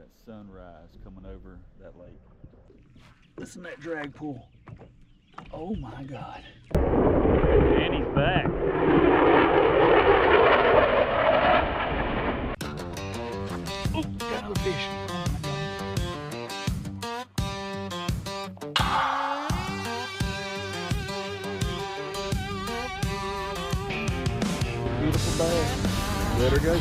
that sunrise coming over that lake. Listen to that drag pull. Oh my God. And he's back. Oh, got another fish. Beautiful bag. Let her go.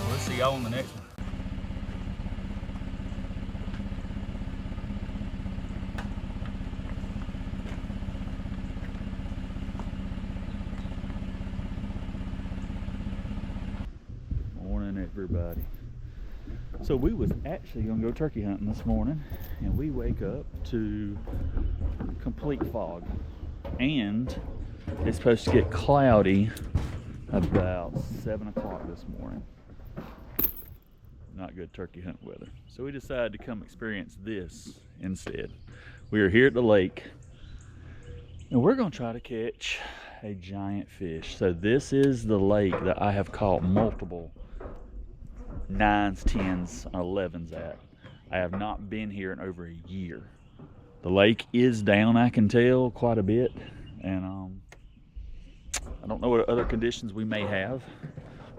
We'll see y'all on the next one. Morning, everybody. So we was actually gonna go turkey hunting this morning, and we wake up to complete fog, and it's supposed to get cloudy about 7 o'clock this morning. Not good turkey hunt weather. So we decided to come experience this instead. We are here at the lake, and we're gonna try to catch a giant fish. So this is the lake that I have caught multiple 9s, 10s, 11s at. I have not been here in over a year. The lake is down, I can tell, quite a bit, and I don't know what other conditions we may have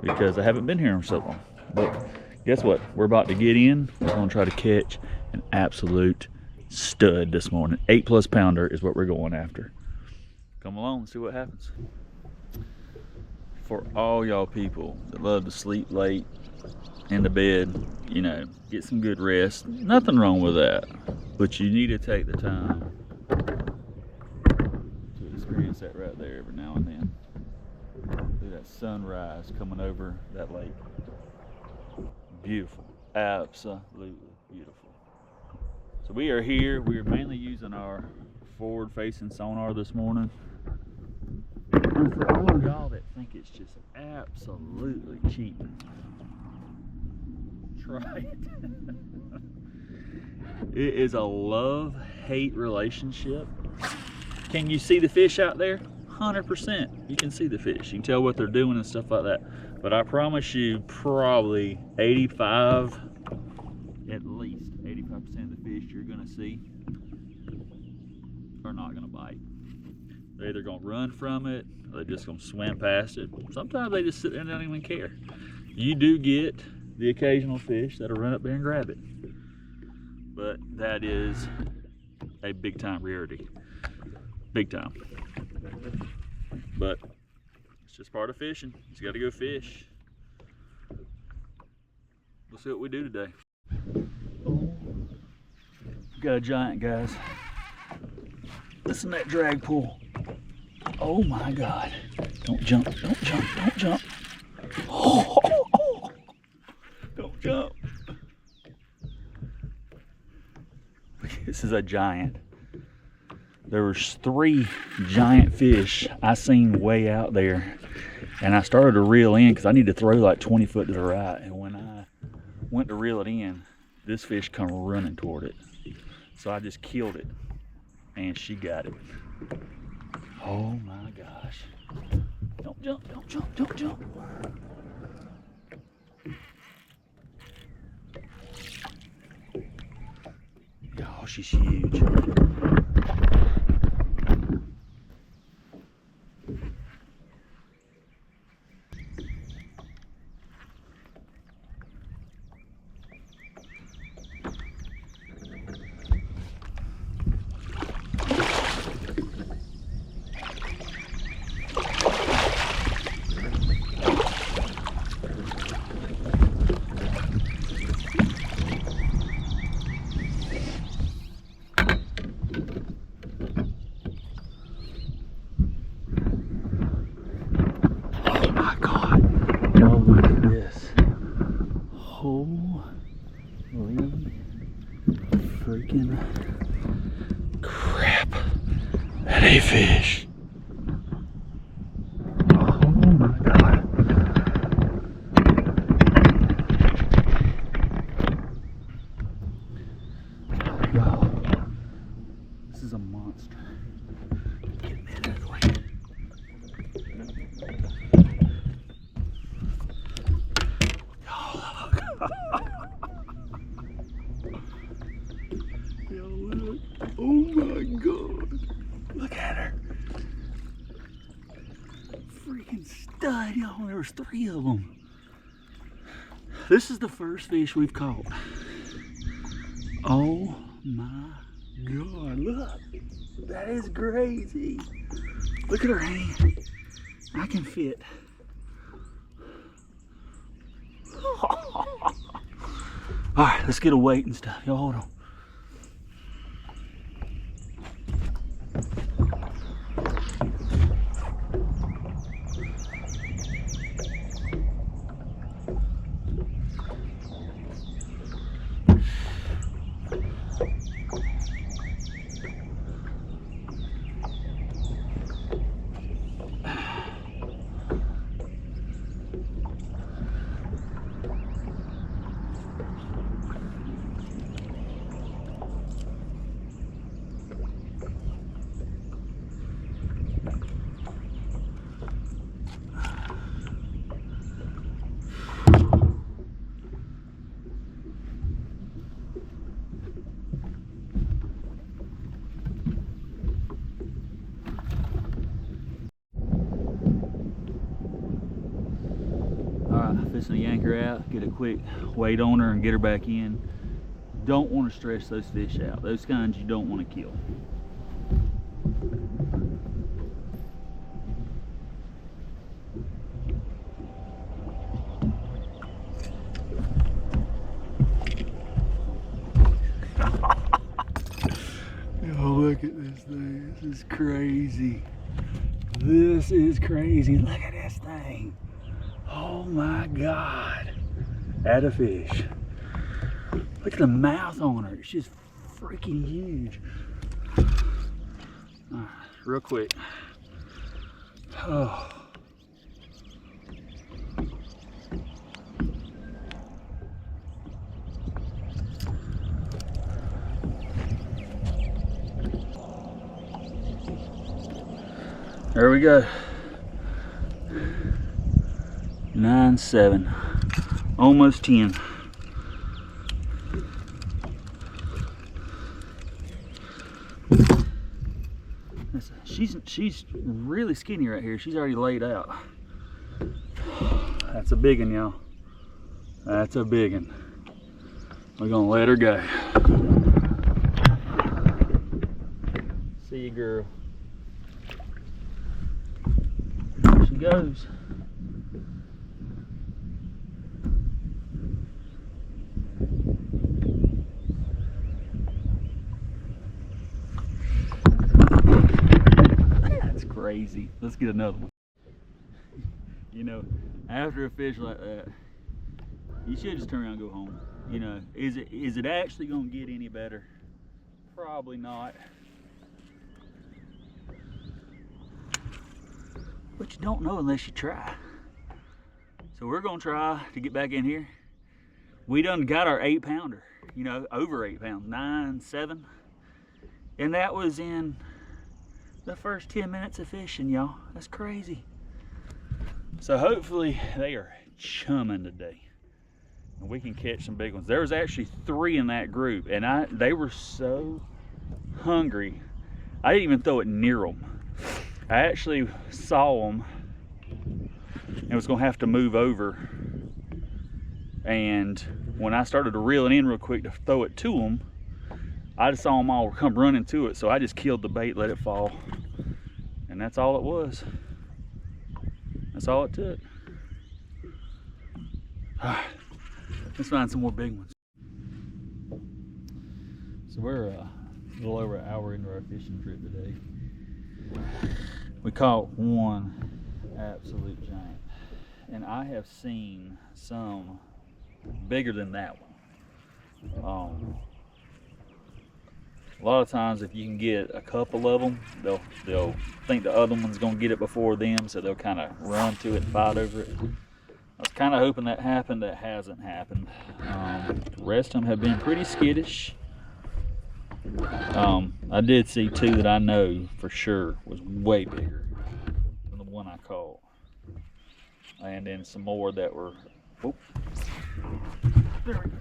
because I haven't been here in so long. But guess what? We're about to get in. We're going to try to catch an absolute stud this morning. 8+ pounder is what we're going after. Come along and see what happens. For all y'all people that love to sleep late in the bed, you know, get some good rest. Nothing wrong with that. But you need to take the time to experience that right there every now and then. See that sunrise coming over that lake. Beautiful. Absolutely beautiful. So we are here. We are mainly using our forward-facing sonar this morning. And for all of y'all that think it's just absolutely cheating, try it. It is a love-hate relationship. Can you see the fish out there? 100%. You can see the fish. You can tell what they're doing and stuff like that. But I promise you, probably 85, at least 85% of the fish you're gonna see are not gonna bite. They're either gonna run from it, or they're just gonna swim past it. Sometimes they just sit there and don't even care. You do get the occasional fish that'll run up there and grab it, but that is a big time rarity. Big time. But it's just part of fishing. You just gotta go fish. We'll see what we do today. Oh, got a giant, guys. Listen to that drag pull. Oh my God. Don't jump, don't jump, don't jump. Oh, don't jump. This is a giant. There was 3 giant fish I seen way out there, and I started to reel in because I need to throw like 20 foot to the right, and when I went to reel it in, this fish come running toward it. So I just killed it, and she got it. Oh my gosh. Don't jump, don't jump, don't jump. Oh, she's huge. Freaking crap. That a fish. Oh my God. Wow. This is a monster. Get me out of the way. my God. Look at her. Freaking stud, y'all. There was 3 of them. This is the first fish we've caught. Oh my God, look. That is crazy. Look at her hand. I can fit. All right, let's get a weight and stuff. Y'all hold on. Fixing to yank her out, get a quick weight on her and get her back in. Don't want to stress those fish out. Those kinds you don't want to kill. Oh, look at this thing. This is crazy. This is crazy. Look at this thing. Oh my God. At a fish. Look at the mouth on her. It's just freaking huge. Real quick. Oh. There we go. 9-7, almost 10. She's really skinny right here. She's already laid out. That's a big one, y'all. That's a big one. We're gonna let her go. See you, girl. There she goes. Crazy. Let's get another one. You know, after a fish like that, you should just turn around and go home. You know, is it actually gonna get any better? Probably not. But you don't know unless you try. So we're gonna try to get back in here. We done got our 8-pounder, you know, over 8 pounds, 9-7. And that was in the first 10 minutes of fishing, y'all. That's crazy. So hopefully they are chumming today and we can catch some big ones. There was actually 3 in that group, and they were so hungry I didn't even throw it near them. I actually saw them and was gonna have to move over, and when I started to reel it in real quick to throw it to them, I just saw them all come running to it, so I just killed the bait, let it fall. And that's all it was. That's all it took. Let's find some more big ones. So we're a little over an hour into our fishing trip today. We caught one absolute giant. And I have seen some bigger than that one. A lot of times if you can get a couple of them, they'll think the other one's gonna get it before them, so they'll kind of run to it and fight over it. I was kind of hoping that happened. That hasn't happened. The rest of them have been pretty skittish. I did see 2 that I know for sure was way bigger than the one I caught, and then some more that were, oh, there we go.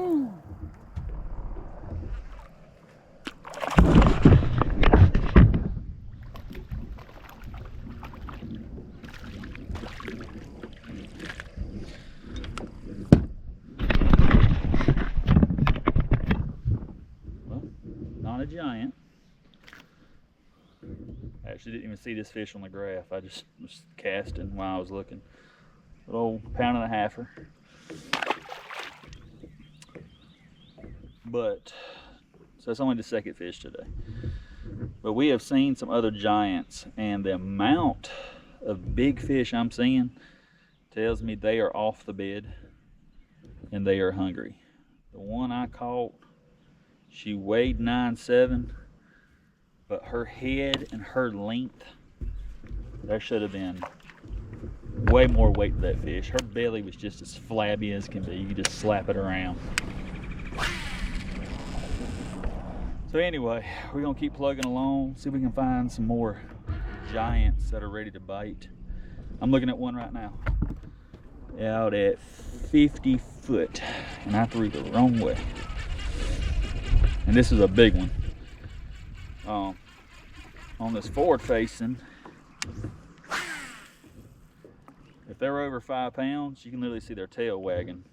Well, not a giant. I actually didn't even see this fish on the graph. I just was casting while I was looking. Little pound-and-a-halfer. But, so it's only the second fish today. But we have seen some other giants, and the amount of big fish I'm seeing tells me they are off the bed and they are hungry. The one I caught, she weighed 9.7, but her head and her length, there should have been way more weight to that fish. Her belly was just as flabby as can be. You could just slap it around. So anyway, we're gonna keep plugging along, see if we can find some more giants that are ready to bite. I'm looking at one right now, out at 50 foot, and I threw the wrong way. And this is a big one. On this forward facing, if they're over 5 pounds, you can literally see their tail wagging.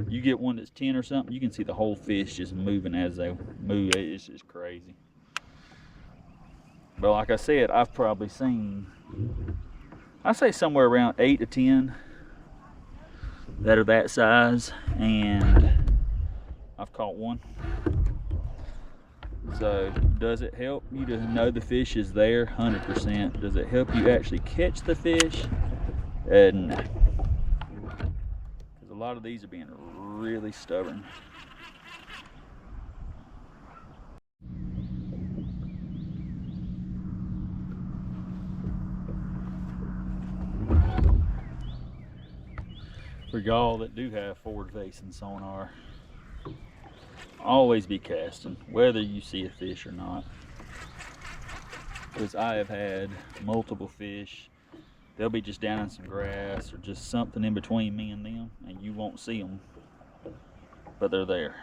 You get one that's 10 or something, you can see the whole fish just moving as they move. It's just crazy. But like I said, I've probably seen, I say somewhere around 8 to 10 that are that size, and I've caught one. So does it help you to know the fish is there? 100%. Does it help you actually catch the fish? No. A lot of these are being really stubborn. For y'all that do have forward facing sonar, always be casting, whether you see a fish or not. Because I have had multiple fish. They'll be just down in some grass or just something in between me and them, and you won't see them, but they're there.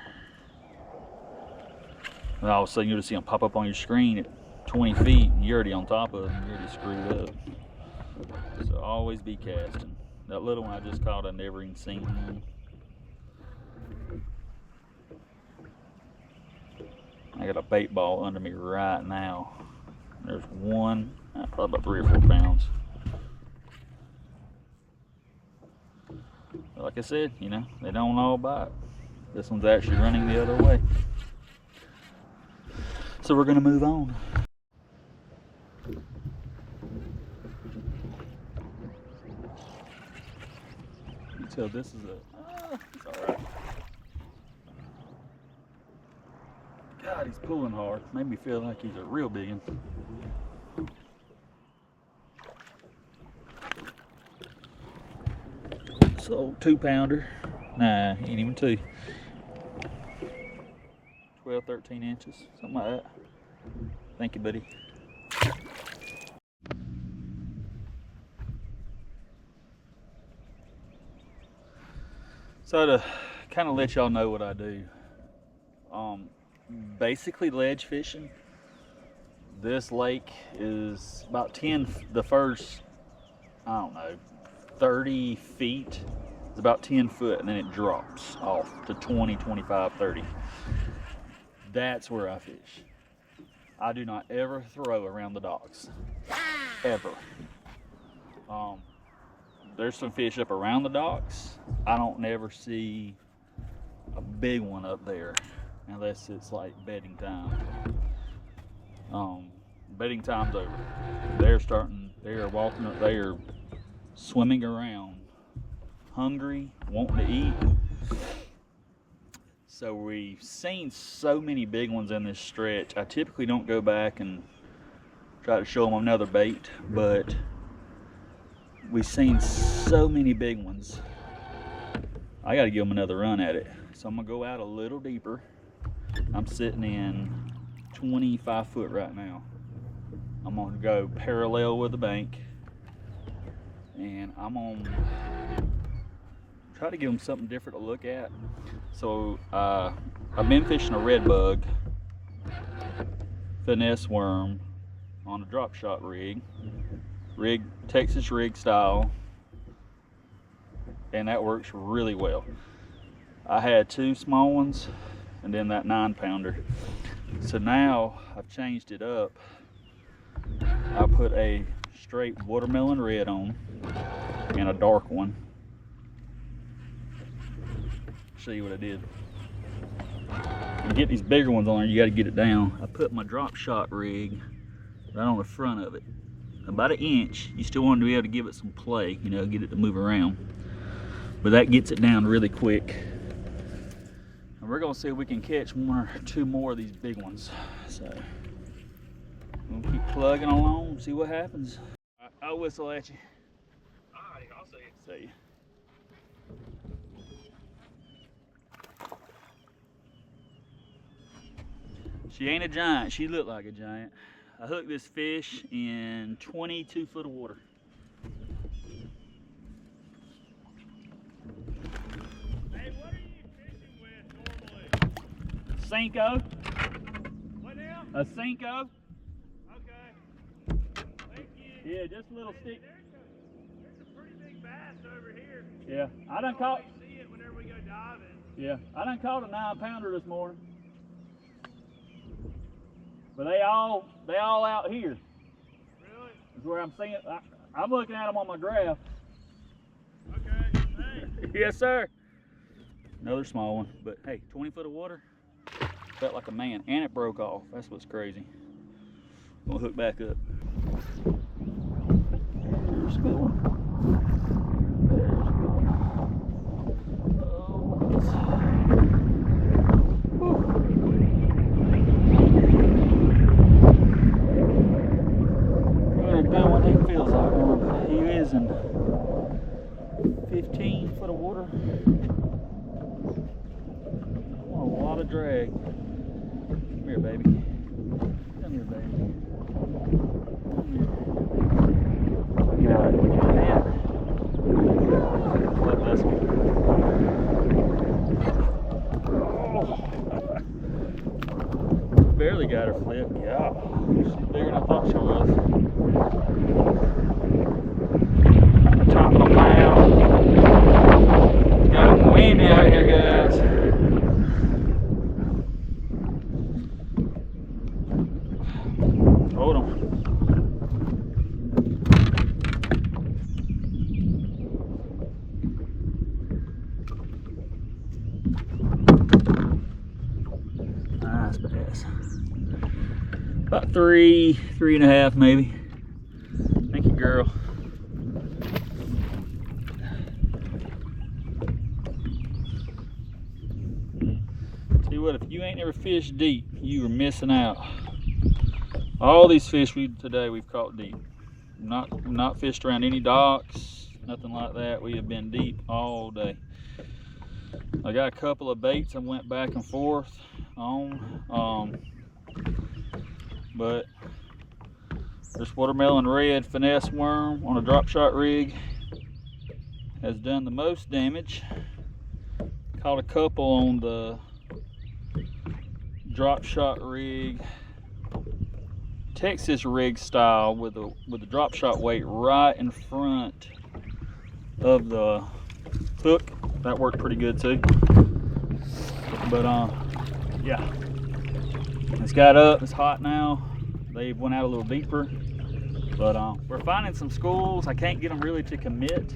And all of a sudden you'll just see them pop up on your screen at 20 feet, and you're already on top of them, you're already screwed up. So always be casting. That little one I just caught, I never even seen him. I got a bait ball under me right now. There's one, probably about 3 or 4 pounds. Like I said, you know, they don't all bite. This one's actually running the other way. So we're gonna move on. You tell this is it's all right. God, he's pulling hard. Made me feel like he's a real big one. So 2-pounder, nah, ain't even 2. 12, 13 inches, something like that. Thank you, buddy. So to kind of let y'all know what I do, basically ledge fishing. This lake is about the first, I don't know, 30 feet is about 10 foot, and then it drops off to 20, 25, 30. That's where I fish. I do not ever throw around the docks, ever. There's some fish up around the docks. I don't never see a big one up there unless it's like bedding time. Bedding time's over. They are walking up, they are swimming around, hungry, wanting to eat. So we've seen so many big ones in this stretch. I typically don't go back and try to show them another bait, but we've seen so many big ones. I got to give them another run at it. So I'm gonna go out a little deeper. I'm sitting in 25 foot right now. I'm gonna go parallel with the bank, and I'm gonna try to give them something different to look at. So I've been fishing a red bug finesse worm on a drop shot rig, Texas rig style, and that works really well. I had 2 small ones and then that 9-pounder. So now I've changed it up. I put a straight watermelon red on and a dark one. Show you what I did. To get these bigger ones on there, you got to get it down. I put my drop shot rig right on the front of it, about 1 inch. You still want to be able to give it some play, you know, get it to move around. But that gets it down really quick. And we're gonna see if we can catch 1 or 2 more of these big ones. So we'll keep plugging along, see what happens. I'll whistle at you. Alright, I'll see you. See you. She ain't a giant, she looked like a giant. I hooked this fish in 22 foot of water. Hey, what are you fishing with normally? Cinco. What now? A Cinco. Okay. Thank you. Yeah, just a little stick. There's a pretty big bass over here. Yeah, I done We caught. always see it whenever we go diving. Yeah, I done caught a 9-pounder this morning. But they all out here. Really? Is where I'm seeing. I'm looking at them on my graph. Okay, thanks. Yes, sir. Another small one, but hey, 20 foot of water. Felt like a man, and it broke off. That's what's crazy. Gonna hook back up. There's a good one. There's a good one. Oh, yes. Feels like one. He is in 15 foot of water. Oh, a lot of drag. Come here, baby. Come here, baby. Come here. Get out of here. Flip this one. Oh. Barely got her flipped. Yeah. She's bigger than I thought she was. Top of the mile. Got it windy out here, guys. Hold on. Nice bass. About 3.5 maybe. Thank you, girl. Tell you what, if you ain't never fished deep, you are missing out. All these fish today we've caught deep. Not fished around any docks, nothing like that. We have been deep all day. I got a couple of baits I went back and forth on, but this watermelon red finesse worm on a drop shot rig has done the most damage. Caught a couple on the drop shot rig, Texas rig style, with the drop shot weight right in front of the hook. That worked pretty good too. But yeah, it's got up. It's hot now. They went out a little deeper, but we're finding some schools. I can't get them really to commit.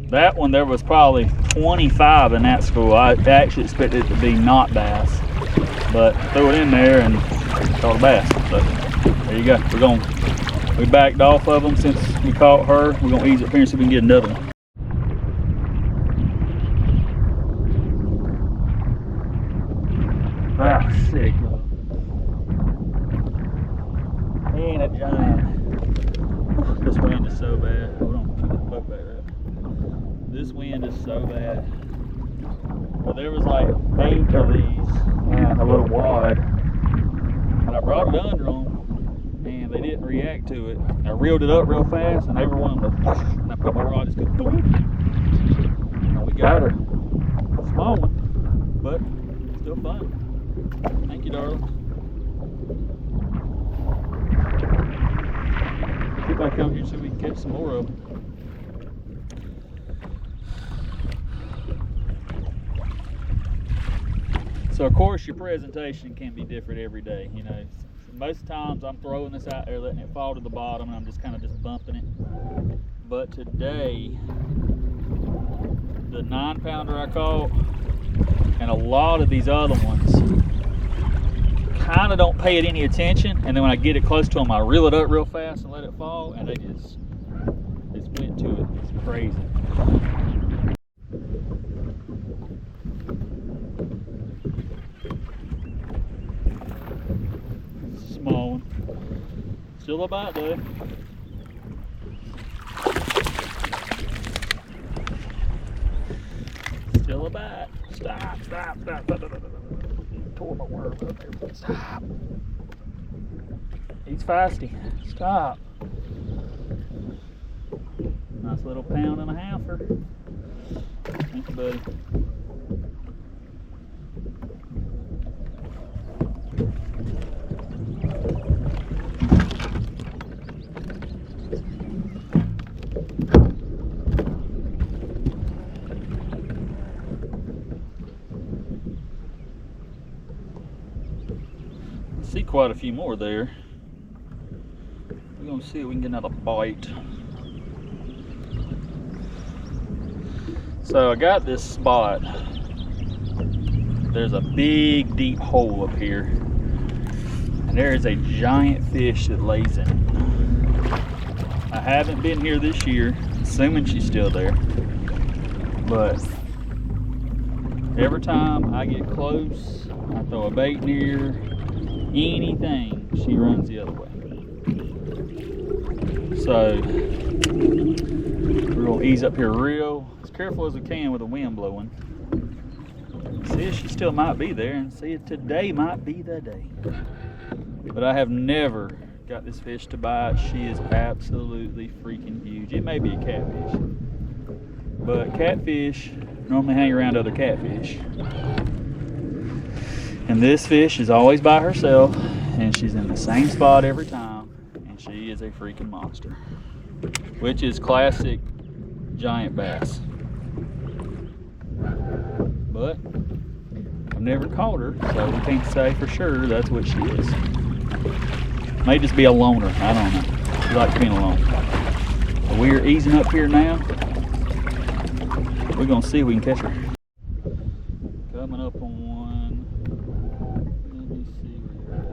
That one, there was probably 25 in that school. I actually expected it to be not bass, but threw it in there and caught a bass. So there you go. We backed off of them since we caught her. We're gonna ease up here and see if we can get another one. Ah, sick. He ain't a giant. This wind is so bad. Hold on, get the boat back up. This wind is so bad. Well, there was like 8 of these and a little wad, and I brought it under them, and they didn't react to it. I reeled it up real fast, and every one of them, and I put my rod, just go boom. And we We got her. Small one, but still fun. Thank you, darling. See if I come here so we can catch some more of them. So of course your presentation can be different every day, you know. Most times I'm throwing this out there, letting it fall to the bottom, and I'm just kind of bumping it. But today, the 9-pounder I caught, and a lot of these other ones, kind of don't pay it any attention, and then when I get it close to them, I reel it up real fast and let it fall, and they just went to it. It's crazy. Small one. Still a bite though. Still a bite. Stop. Tore my worm up there. Stop. He's feisty. Stop. Nice little 1.5-pounder. Thank you, buddy. See quite a few more there. We're gonna see if we can get another bite. So I got this spot. There's a big deep hole up here, and there is a giant fish that lays in it. I haven't been here this year, assuming she's still there, but every time I get close, I throw a bait near anything, she runs the other way. So we're gonna ease up here real as careful as we can with the wind blowing. See if she still might be there, and see if today might be the day. But I have never got this fish to bite. She is absolutely freaking huge. It may be a catfish, but catfish normally hang around other catfish. And this fish is always by herself, and she's in the same spot every time, and she is a freaking monster, which is classic giant bass. But I've never caught her, so we can't say for sure that's what she is. May just be a loner, I don't know. She likes being alone. But we're easing up here now. We're gonna see if we can catch her. Coming up on one. Let me see where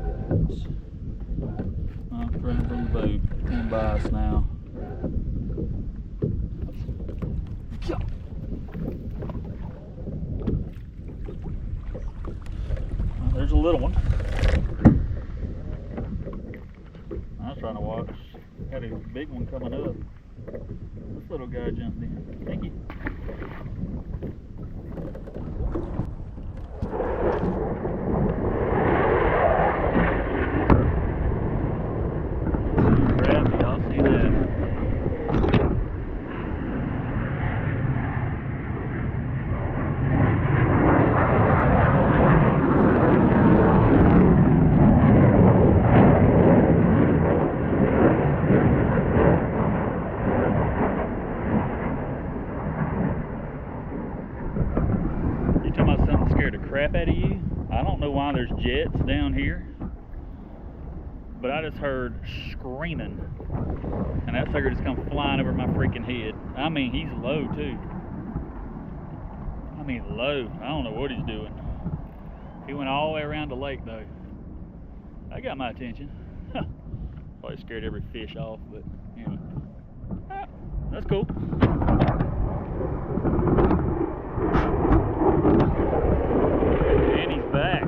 you're at. I'm running from the boat. Coming by us now. Well, there's a little one. I was trying to watch. Got a big one coming up. This little guy jumped in. Thank you. Crafty, I'll see that. You talking about something scared the crap out of you? I don't know why there's jets down here, but I just heard screaming, and that sucker just come flying over my freaking head. I mean, he's low too. I mean, low. I don't know what he's doing. He went all the way around the lake though. That got my attention. Probably scared every fish off, but anyway. Ah, that's cool. And he's back.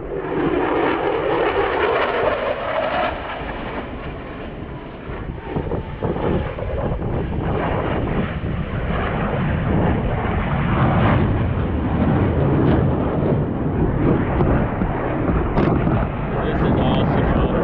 This is awesome water.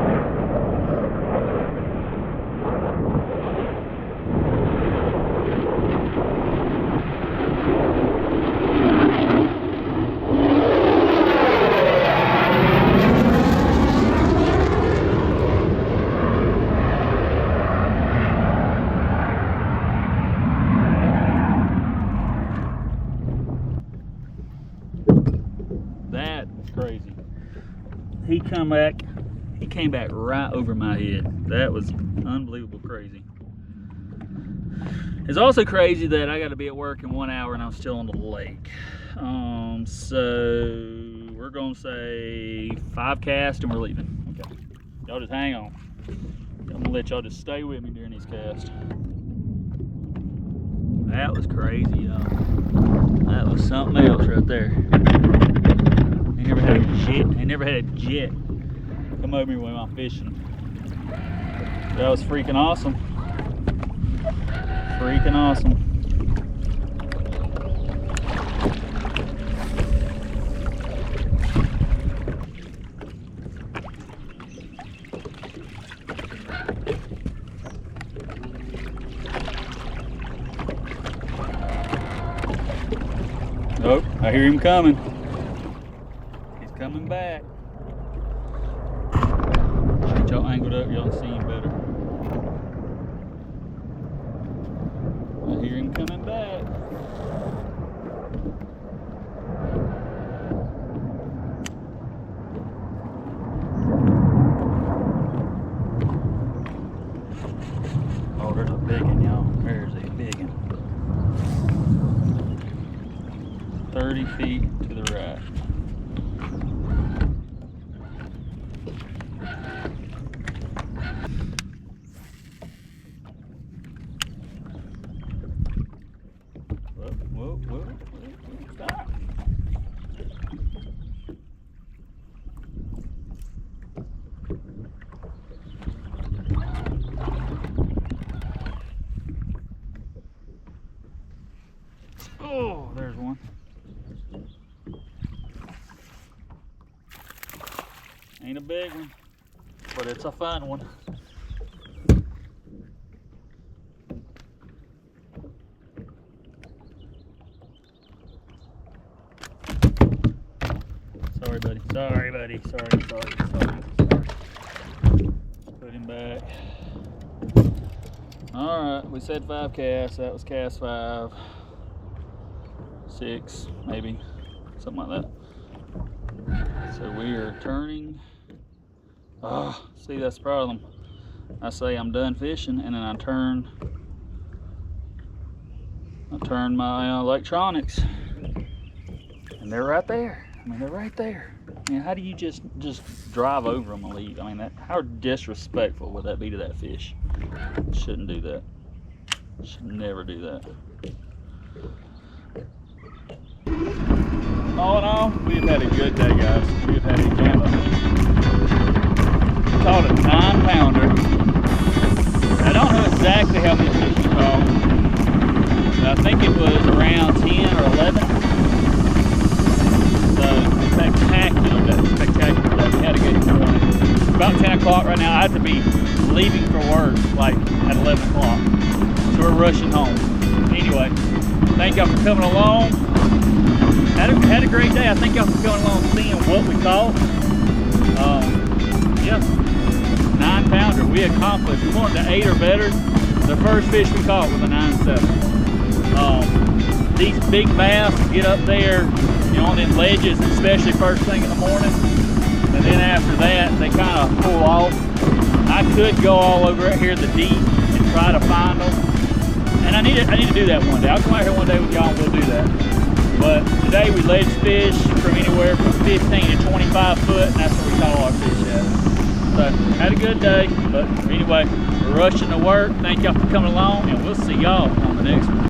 he came back right over my head. That was unbelievable crazy. It's also crazy that I got to be at work in 1 hour and I'm still on the lake. So we're gonna say 5 casts and we're leaving. Okay, y'all just hang on. I'm gonna let y'all just stay with me during these casts. That was crazy, y'all. That was something else right there. I never had a jet come over me when I'm fishing. That was freaking awesome. Freaking awesome. Oh, I hear him coming. He's coming back. Get y'all angled up, y'all can see him better. I hear him coming back. Oh, there's a big one, y'all. There's a big one. 30 feet to the right. Whoa, stop. Oh, there's one. Ain't a big one, but it's a fun one. Sorry, buddy. Sorry, buddy. Sorry. Put him back. All right, we said 5 casts. That was cast 5. 6, maybe. Something like that. So we are turning. Oh, see, that's the problem. I say I'm done fishing, and then I turn my electronics, and they're right there. I mean, they're right there. I mean, how do you just drive over them and leave? I mean, how disrespectful would that be to that fish? Shouldn't do that. Should never do that. All in all, we've had a good day, guys. We've had a jam-up. Caught a 9-pounder. I don't know exactly how many fish we caught, but I think it was around 10 or 11. So spectacular day. We had a good morning. It's about 10 o'clock right now. I have to be leaving for work like at 11 o'clock. So we're rushing home. Anyway, thank y'all for coming along. Had a great day. I think y'all for coming along seeing what we caught. Yeah. 9-pounder. We accomplished. We wanted to 8 or better. The first fish we caught was a 9.7. These big bass get up there, you know, on them ledges, especially first thing in the morning, and then after that they kind of pull off. I could go all over right here in the deep and try to find them, and I need to do that one day. I'll come out here one day with y'all and we'll do that. But today we ledge fish from anywhere from 15 to 25 foot, and that's where we caught all our fish at. So, had a good day, but anyway, we're rushing to work. Thank y'all for coming along, and we'll see y'all on the next one.